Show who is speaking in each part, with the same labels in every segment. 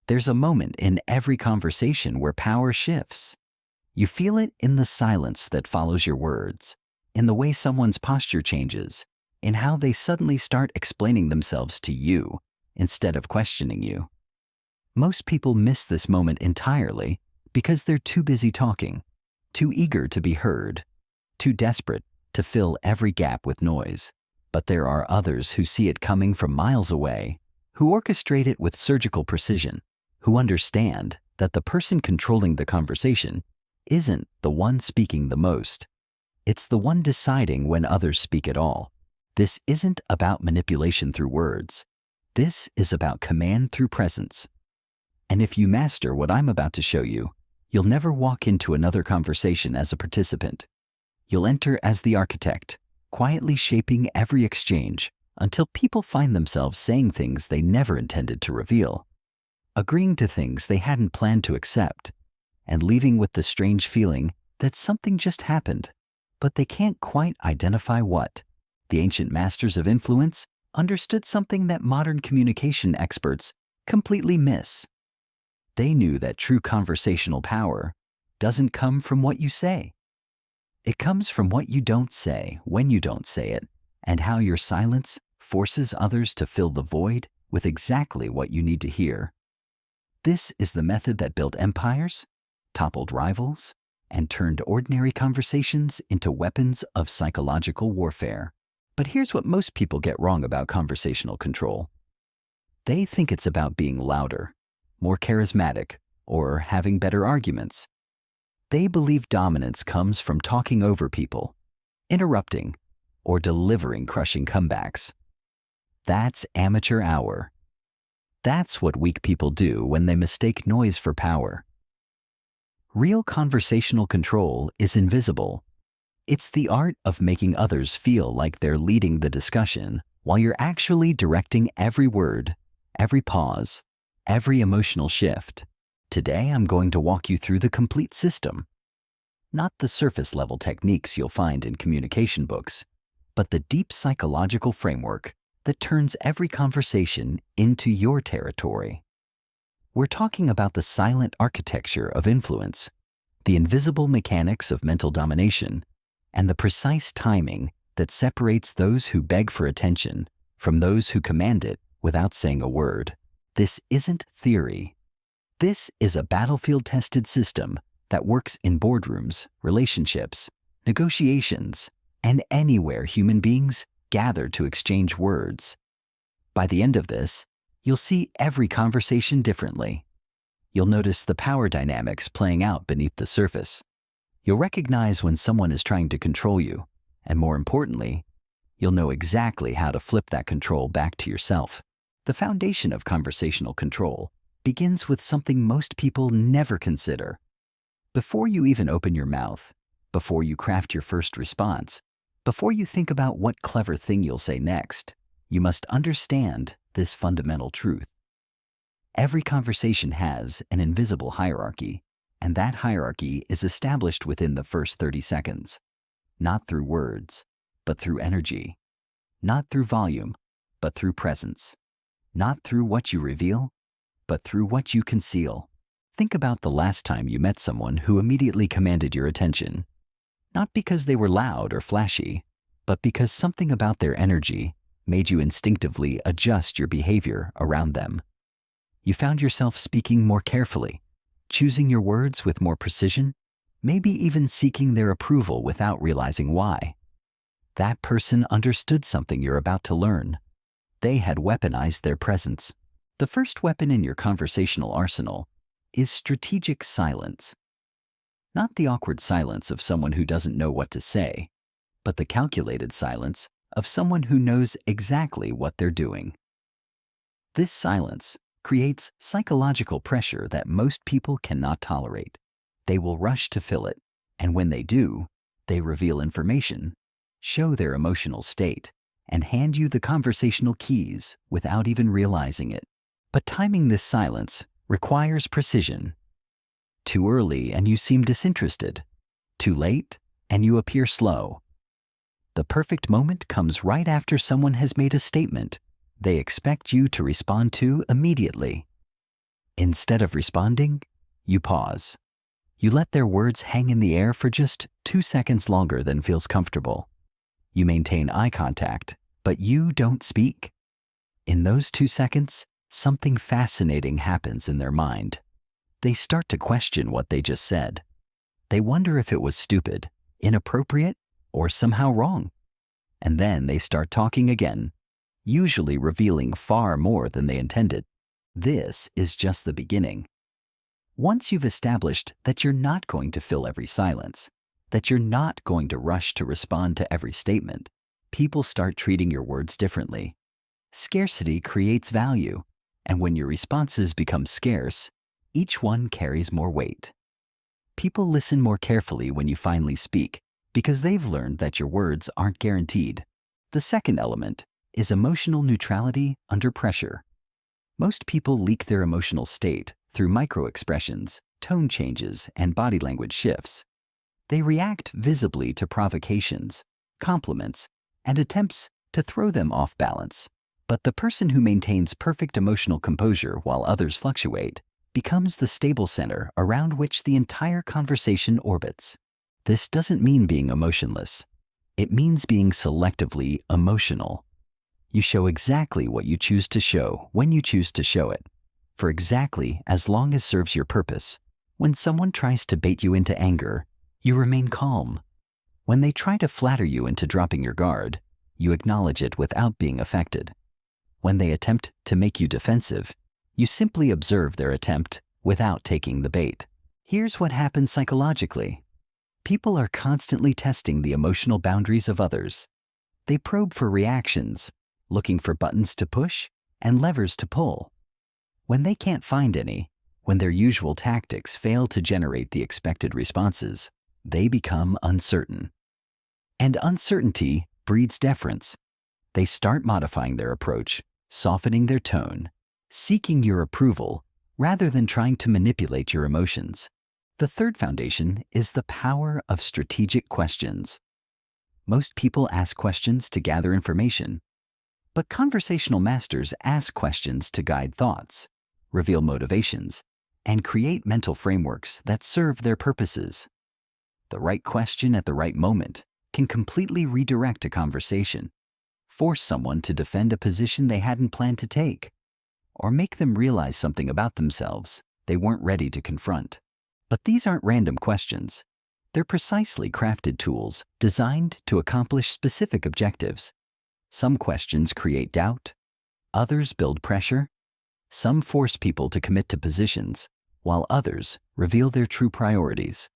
Speaker 1: There's a moment in every conversation where power shifts. You feel it in the silence that follows your words, in the way someone's posture changes, in how they suddenly start explaining themselves to you instead of questioning you. Most people miss this moment entirely because they're too busy talking, too eager to be heard, too desperate to fill every gap with noise. But there are others who see it coming from miles away, who orchestrate it with surgical precision, who understand that the person controlling the conversation isn't the one speaking the most. It's the one deciding when others speak at all. This isn't about manipulation through words. This is about command through presence. And if you master what I'm about to show you, you'll never walk into another conversation as a participant. You'll enter as the architect, quietly shaping every exchange until people find themselves saying things they never intended to reveal, agreeing to things they hadn't planned to accept, and leaving with the strange feeling that something just happened, but they can't quite identify what. The ancient masters of influence understood something that modern communication experts completely miss. They knew that true conversational power doesn't come from what you say. It comes from what you don't say when you don't say it, and how your silence forces others to fill the void with exactly what you need to hear. This is the method that built empires, toppled rivals, and turned ordinary conversations into weapons of psychological warfare. But here's what most people get wrong about conversational control. They think it's about being louder, more charismatic, or having better arguments. They believe dominance comes from talking over people, interrupting, or delivering crushing comebacks. That's amateur hour. That's what weak people do when they mistake noise for power. Real conversational control is invisible. It's the art of making others feel like they're leading the discussion while you're actually directing every word, every pause, every emotional shift. Today, I'm going to walk you through the complete system. Not the surface-level techniques you'll find in communication books, but the deep psychological framework that turns every conversation into your territory. We're talking about the silent architecture of influence, the invisible mechanics of mental domination, and the precise timing that separates those who beg for attention from those who command it without saying a word. This isn't theory. This is a battlefield-tested system that works in boardrooms, relationships, negotiations, and anywhere human beings gather to exchange words. By the end of this, you'll see every conversation differently. You'll notice the power dynamics playing out beneath the surface. You'll recognize when someone is trying to control you, and more importantly, you'll know exactly how to flip that control back to yourself. The foundation of conversational control begins with something most people never consider. Before you even open your mouth, before you craft your first response, before you think about what clever thing you'll say next, you must understand this fundamental truth. Every conversation has an invisible hierarchy, and that hierarchy is established within the first 30 seconds, not through words, but through energy, not through volume, but through presence, not through what you reveal, but through what you conceal. Think about the last time you met someone who immediately commanded your attention, not because they were loud or flashy, but because something about their energy made you instinctively adjust your behavior around them. You found yourself speaking more carefully, choosing your words with more precision, maybe even seeking their approval without realizing why. That person understood something you're about to learn. They had weaponized their presence. The first weapon in your conversational arsenal is strategic silence. Not the awkward silence of someone who doesn't know what to say, but the calculated silence of someone who knows exactly what they're doing. This silence creates psychological pressure that most people cannot tolerate. They will rush to fill it, and when they do, they reveal information, show their emotional state, and hand you the conversational keys without even realizing it. But timing this silence requires precision. Too early and you seem disinterested. Too late and you appear slow. The perfect moment comes right after someone has made a statement they expect you to respond to immediately. Instead of responding, you pause. You let their words hang in the air for just 2 seconds longer than feels comfortable. You maintain eye contact, but you don't speak. In those 2 seconds, something fascinating happens in their mind. They start to question what they just said. They wonder if it was stupid, inappropriate, or somehow wrong. And then they start talking again, usually revealing far more than they intended. This is just the beginning. Once you've established that you're not going to fill every silence, that you're not going to rush to respond to every statement, people start treating your words differently. Scarcity creates value, and when your responses become scarce, each one carries more weight. People listen more carefully when you finally speak because they've learned that your words aren't guaranteed. The second element is emotional neutrality under pressure. Most people leak their emotional state through micro-expressions, tone changes, and body language shifts. They react visibly to provocations, compliments, and attempts to throw them off balance. But the person who maintains perfect emotional composure while others fluctuate becomes the stable center around which the entire conversation orbits. This doesn't mean being emotionless. It means being selectively emotional. You show exactly what you choose to show when you choose to show it, for exactly as long as serves your purpose. When someone tries to bait you into anger, you remain calm. When they try to flatter you into dropping your guard, you acknowledge it without being affected. When they attempt to make you defensive, you simply observe their attempt without taking the bait. Here's what happens psychologically. People are constantly testing the emotional boundaries of others. They probe for reactions, looking for buttons to push and levers to pull. When they can't find any, when their usual tactics fail to generate the expected responses, they become uncertain. And uncertainty breeds deference. They start modifying their approach, softening their tone, seeking your approval rather than trying to manipulate your emotions. The third foundation is the power of strategic questions. Most people ask questions to gather information, but conversational masters ask questions to guide thoughts, reveal motivations, and create mental frameworks that serve their purposes. The right question at the right moment can completely redirect a conversation, force someone to defend a position they hadn't planned to take, or make them realize something about themselves they weren't ready to confront. But these aren't random questions. They're precisely crafted tools designed to accomplish specific objectives. Some questions create doubt, others build pressure, some force people to commit to positions, while others reveal their true priorities.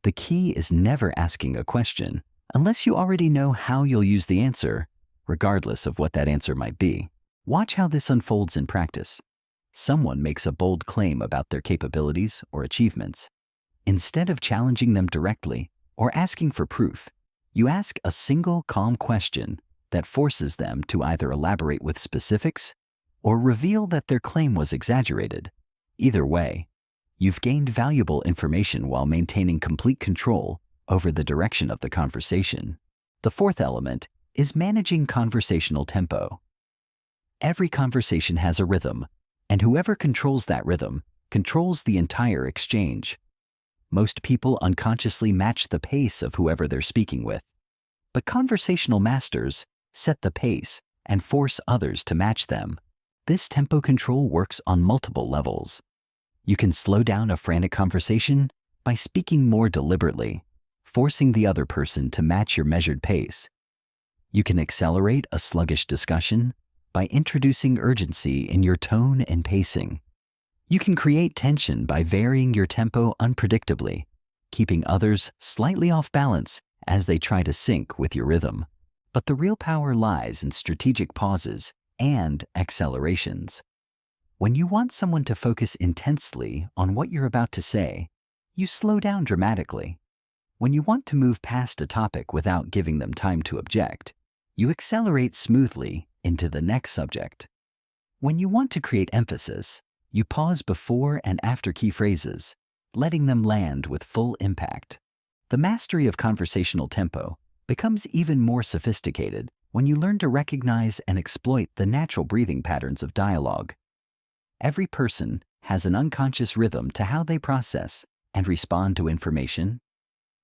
Speaker 1: The key is never asking a question unless you already know how you'll use the answer, regardless of what that answer might be. Watch how this unfolds in practice. Someone makes a bold claim about their capabilities or achievements. Instead of challenging them directly or asking for proof, you ask a single calm question that forces them to either elaborate with specifics or reveal that their claim was exaggerated. Either way, you've gained valuable information while maintaining complete control over the direction of the conversation. The fourth element is managing conversational tempo. Every conversation has a rhythm, and whoever controls that rhythm controls the entire exchange. Most people unconsciously match the pace of whoever they're speaking with, but conversational masters set the pace and force others to match them. This tempo control works on multiple levels. You can slow down a frantic conversation by speaking more deliberately, forcing the other person to match your measured pace. You can accelerate a sluggish discussion by introducing urgency in your tone and pacing. You can create tension by varying your tempo unpredictably, keeping others slightly off balance as they try to sync with your rhythm. But the real power lies in strategic pauses and accelerations. When you want someone to focus intensely on what you're about to say, you slow down dramatically. When you want to move past a topic without giving them time to object, you accelerate smoothly into the next subject. When you want to create emphasis, you pause before and after key phrases, letting them land with full impact. The mastery of conversational tempo becomes even more sophisticated when you learn to recognize and exploit the natural breathing patterns of dialogue. Every person has an unconscious rhythm to how they process and respond to information.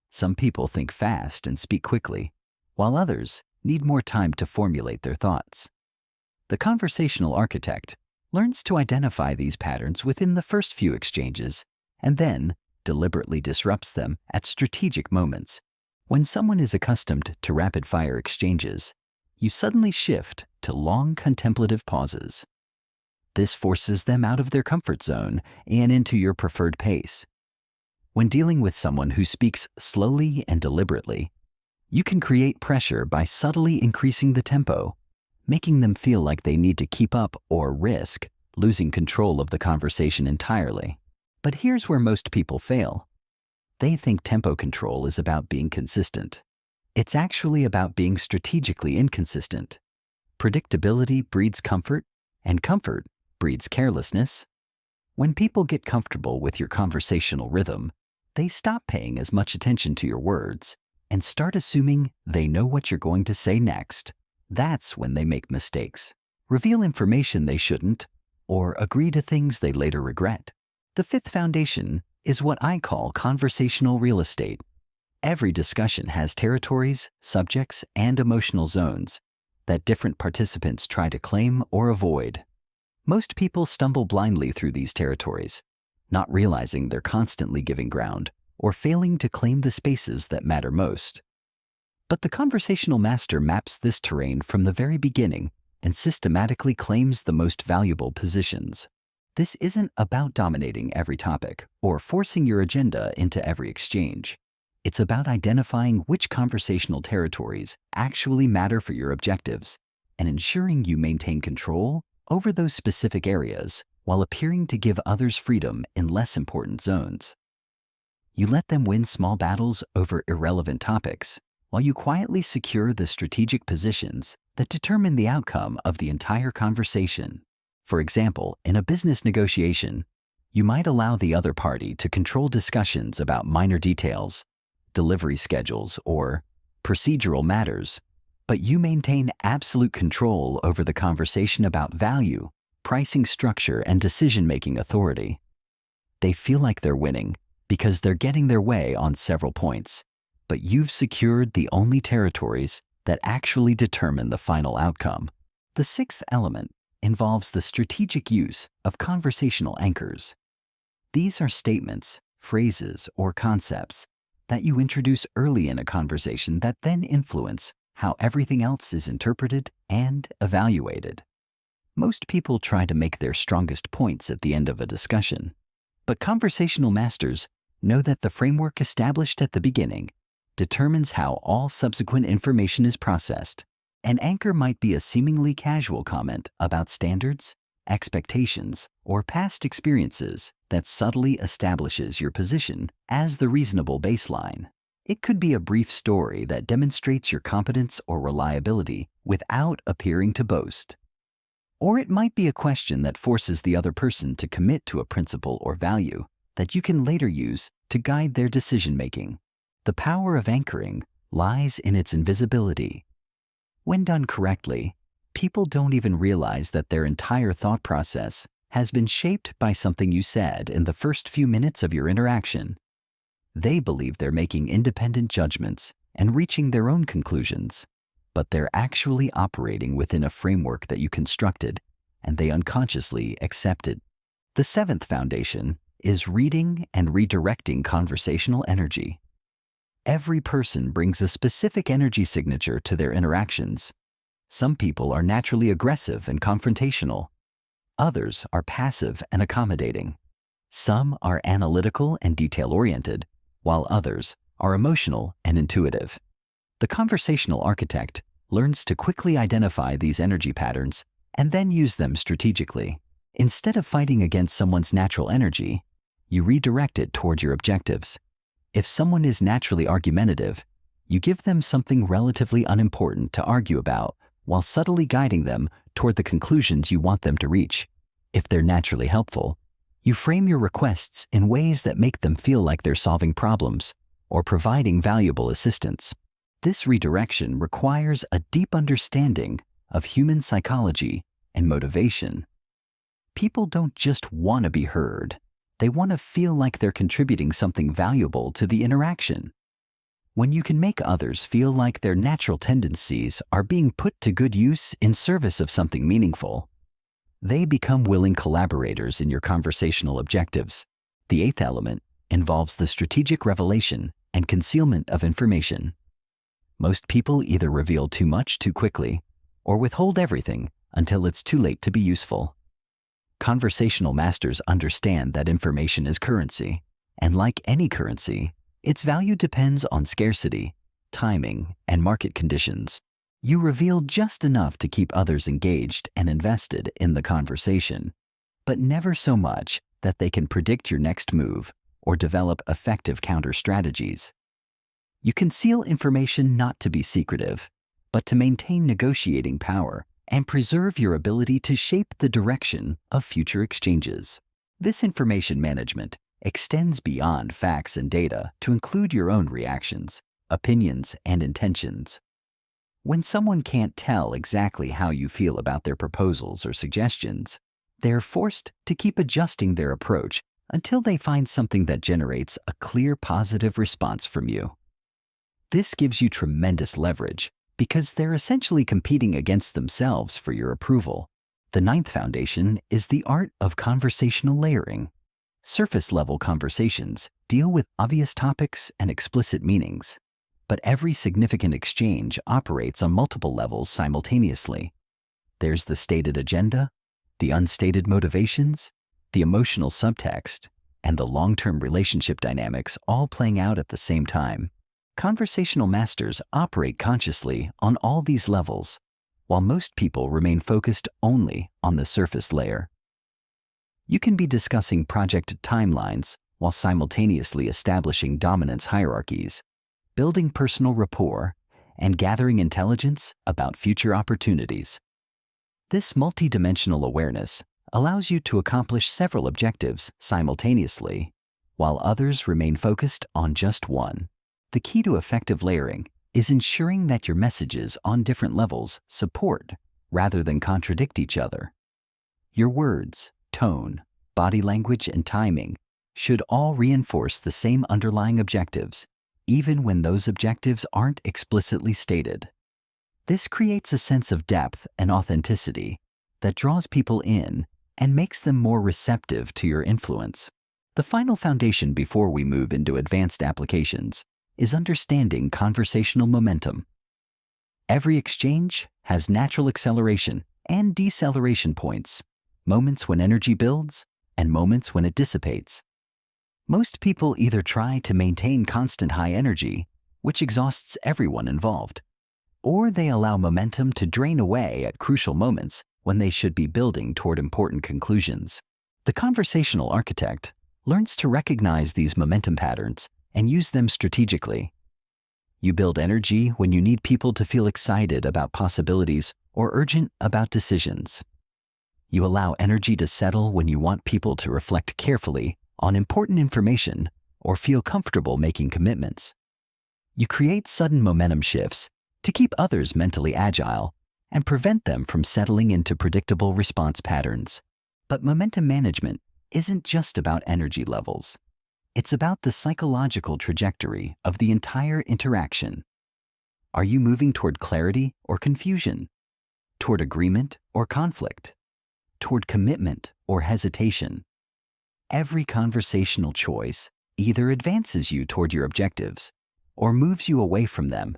Speaker 1: Some people think fast and speak quickly, while others need more time to formulate their thoughts. The conversational architect learns to identify these patterns within the first few exchanges and then deliberately disrupts them at strategic moments. When someone is accustomed to rapid-fire exchanges, you suddenly shift to long contemplative pauses. This forces them out of their comfort zone and into your preferred pace. When dealing with someone who speaks slowly and deliberately, you can create pressure by subtly increasing the tempo, making them feel like they need to keep up or risk losing control of the conversation entirely. But here's where most people fail. They think tempo control is about being consistent. It's actually about being strategically inconsistent. Predictability breeds comfort, and comfort breeds carelessness. When people get comfortable with your conversational rhythm, they stop paying as much attention to your words and start assuming they know what you're going to say next. That's when they make mistakes, reveal information they shouldn't, or agree to things they later regret. The fifth foundation is what I call conversational real estate. Every discussion has territories, subjects, and emotional zones that different participants try to claim or avoid. Most people stumble blindly through these territories, not realizing they're constantly giving ground or failing to claim the spaces that matter most. But the conversational master maps this terrain from the very beginning and systematically claims the most valuable positions. This isn't about dominating every topic or forcing your agenda into every exchange. It's about identifying which conversational territories actually matter for your objectives and ensuring you maintain control over those specific areas while appearing to give others freedom in less important zones. You let them win small battles over irrelevant topics while you quietly secure the strategic positions that determine the outcome of the entire conversation. For example, in a business negotiation, you might allow the other party to control discussions about minor details, delivery schedules, or procedural matters, but you maintain absolute control over the conversation about value, pricing structure, and decision-making authority. They feel like they're winning because they're getting their way on several points, but you've secured the only territories that actually determine the final outcome. The sixth element involves the strategic use of conversational anchors. These are statements, phrases, or concepts that you introduce early in a conversation that then influence how everything else is interpreted and evaluated. Most people try to make their strongest points at the end of a discussion, but conversational masters know that the framework established at the beginning determines how all subsequent information is processed. An anchor might be a seemingly casual comment about standards, expectations, or past experiences that subtly establishes your position as the reasonable baseline. It could be a brief story that demonstrates your competence or reliability without appearing to boast. Or it might be a question that forces the other person to commit to a principle or value that you can later use to guide their decision-making. The power of anchoring lies in its invisibility. When done correctly, people don't even realize that their entire thought process has been shaped by something you said in the first few minutes of your interaction. They believe they're making independent judgments and reaching their own conclusions, but they're actually operating within a framework that you constructed and they unconsciously accepted. The seventh foundation is reading and redirecting conversational energy. Every person brings a specific energy signature to their interactions. Some people are naturally aggressive and confrontational. Others are passive and accommodating. Some are analytical and detail-oriented, while others are emotional and intuitive. The conversational architect learns to quickly identify these energy patterns and then use them strategically. Instead of fighting against someone's natural energy, you redirect it toward your objectives. If someone is naturally argumentative, you give them something relatively unimportant to argue about while subtly guiding them toward the conclusions you want them to reach. If they're naturally helpful, you frame your requests in ways that make them feel like they're solving problems or providing valuable assistance. This redirection requires a deep understanding of human psychology and motivation. People don't just want to be heard. They want to feel like they're contributing something valuable to the interaction. When you can make others feel like their natural tendencies are being put to good use in service of something meaningful, they become willing collaborators in your conversational objectives. The eighth element involves the strategic revelation and concealment of information. Most people either reveal too much too quickly or withhold everything until it's too late to be useful. Conversational masters understand that information is currency, and like any currency, its value depends on scarcity, timing, and market conditions. You reveal just enough to keep others engaged and invested in the conversation, but never so much that they can predict your next move or develop effective counter-strategies. You conceal information not to be secretive, but to maintain negotiating power and preserve your ability to shape the direction of future exchanges. This information management extends beyond facts and data to include your own reactions, opinions, and intentions. When someone can't tell exactly how you feel about their proposals or suggestions, they're forced to keep adjusting their approach until they find something that generates a clear positive response from you. This gives you tremendous leverage because they're essentially competing against themselves for your approval. The ninth foundation is the art of conversational layering. Surface-level conversations deal with obvious topics and explicit meanings, but every significant exchange operates on multiple levels simultaneously. There's the stated agenda, the unstated motivations, the emotional subtext, and the long-term relationship dynamics all playing out at the same time. Conversational masters operate consciously on all these levels, while most people remain focused only on the surface layer. You can be discussing project timelines while simultaneously establishing dominance hierarchies, building personal rapport, and gathering intelligence about future opportunities. This multidimensional awareness allows you to accomplish several objectives simultaneously, while others remain focused on just one. The key to effective layering is ensuring that your messages on different levels support rather than contradict each other. Your words, tone, body language, and timing should all reinforce the same underlying objectives, even when those objectives aren't explicitly stated. This creates a sense of depth and authenticity that draws people in and makes them more receptive to your influence. The final foundation before we move into advanced applications is understanding conversational momentum. Every exchange has natural acceleration and deceleration points, moments when energy builds and moments when it dissipates. Most people either try to maintain constant high energy, which exhausts everyone involved, or they allow momentum to drain away at crucial moments when they should be building toward important conclusions. The conversational architect learns to recognize these momentum patterns and use them strategically. You build energy when you need people to feel excited about possibilities or urgent about decisions. You allow energy to settle when you want people to reflect carefully on important information or feel comfortable making commitments. You create sudden momentum shifts to keep others mentally agile and prevent them from settling into predictable response patterns. But momentum management isn't just about energy levels. It's about the psychological trajectory of the entire interaction. Are you moving toward clarity or confusion? Toward agreement or conflict? Toward commitment or hesitation? Every conversational choice either advances you toward your objectives or moves you away from them,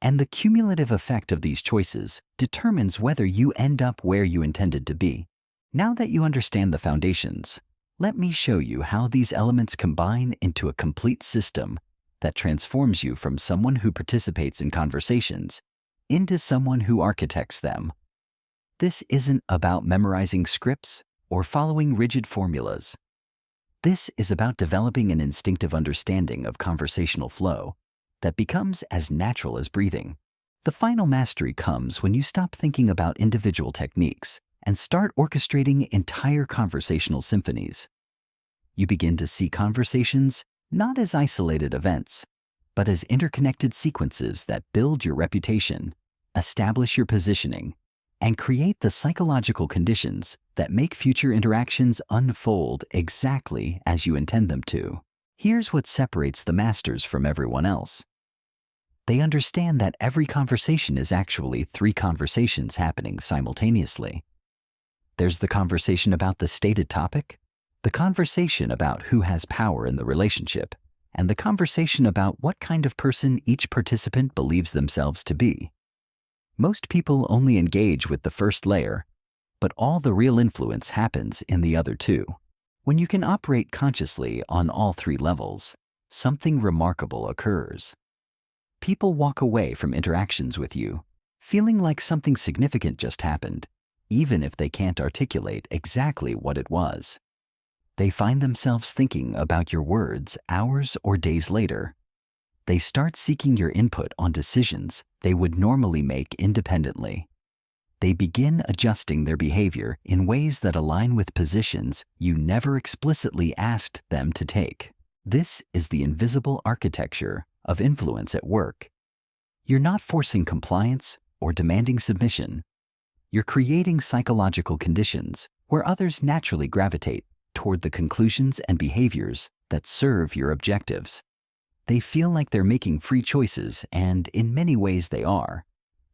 Speaker 1: and the cumulative effect of these choices determines whether you end up where you intended to be. Now that you understand the foundations, let me show you how these elements combine into a complete system that transforms you from someone who participates in conversations into someone who architects them. This isn't about memorizing scripts or following rigid formulas. This is about developing an instinctive understanding of conversational flow that becomes as natural as breathing. The final mastery comes when you stop thinking about individual techniques and start orchestrating entire conversational symphonies. You begin to see conversations not as isolated events, but as interconnected sequences that build your reputation, establish your positioning, and create the psychological conditions that make future interactions unfold exactly as you intend them to. Here's what separates the masters from everyone else. They understand that every conversation is actually three conversations happening simultaneously. There's the conversation about the stated topic, the conversation about who has power in the relationship, and the conversation about what kind of person each participant believes themselves to be. Most people only engage with the first layer, but all the real influence happens in the other two. When you can operate consciously on all three levels, something remarkable occurs. People walk away from interactions with you feeling like something significant just happened, even if they can't articulate exactly what it was. They find themselves thinking about your words hours or days later. They start seeking your input on decisions they would normally make independently. They begin adjusting their behavior in ways that align with positions you never explicitly asked them to take. This is the invisible architecture of influence at work. You're not forcing compliance or demanding submission. You're creating psychological conditions where others naturally gravitate toward the conclusions and behaviors that serve your objectives. They feel like they're making free choices, and in many ways they are.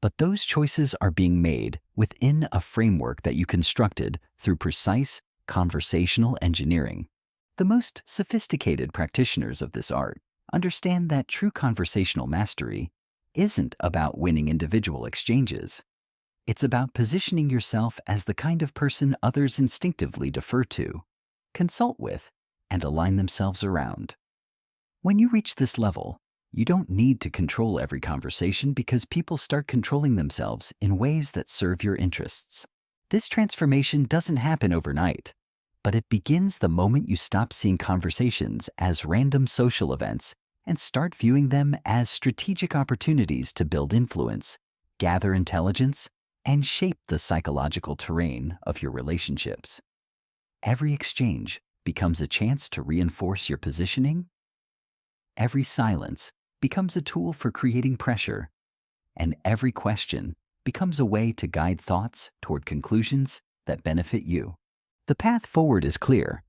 Speaker 1: But those choices are being made within a framework that you constructed through precise conversational engineering. The most sophisticated practitioners of this art understand that true conversational mastery isn't about winning individual exchanges. It's about positioning yourself as the kind of person others instinctively defer to, consult with, and align themselves around. When you reach this level, you don't need to control every conversation because people start controlling themselves in ways that serve your interests. This transformation doesn't happen overnight, but it begins the moment you stop seeing conversations as random social events and start viewing them as strategic opportunities to build influence, gather intelligence, and shape the psychological terrain of your relationships. Every exchange becomes a chance to reinforce your positioning. Every silence becomes a tool for creating pressure, and every question becomes a way to guide thoughts toward conclusions that benefit you. The path forward is clear.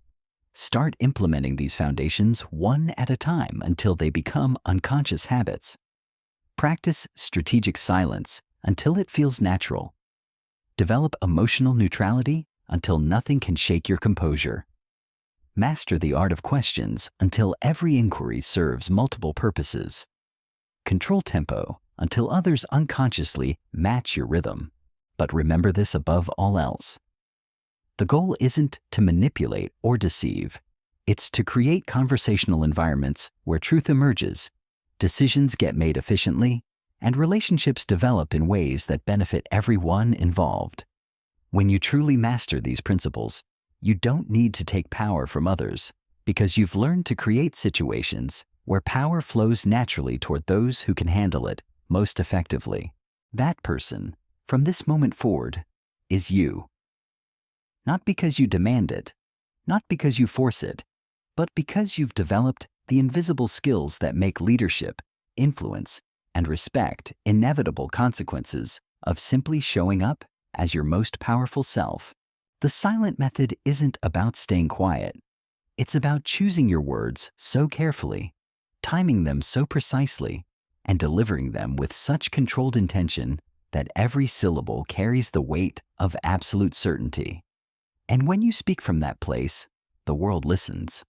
Speaker 1: Start implementing these foundations one at a time until they become unconscious habits. Practice strategic silence until it feels natural. Develop emotional neutrality until nothing can shake your composure. Master the art of questions until every inquiry serves multiple purposes. Control tempo until others unconsciously match your rhythm. But remember this above all else. The goal isn't to manipulate or deceive. It's to create conversational environments where truth emerges, decisions get made efficiently, and relationships develop in ways that benefit everyone involved. When you truly master these principles, you don't need to take power from others because you've learned to create situations where power flows naturally toward those who can handle it most effectively. That person, from this moment forward, is you. Not because you demand it, not because you force it, but because you've developed the invisible skills that make leadership, influence, and respect inevitable consequences of simply showing up as your most powerful self. The silent method isn't about staying quiet. It's about choosing your words so carefully, timing them so precisely, and delivering them with such controlled intention that every syllable carries the weight of absolute certainty. And when you speak from that place, the world listens.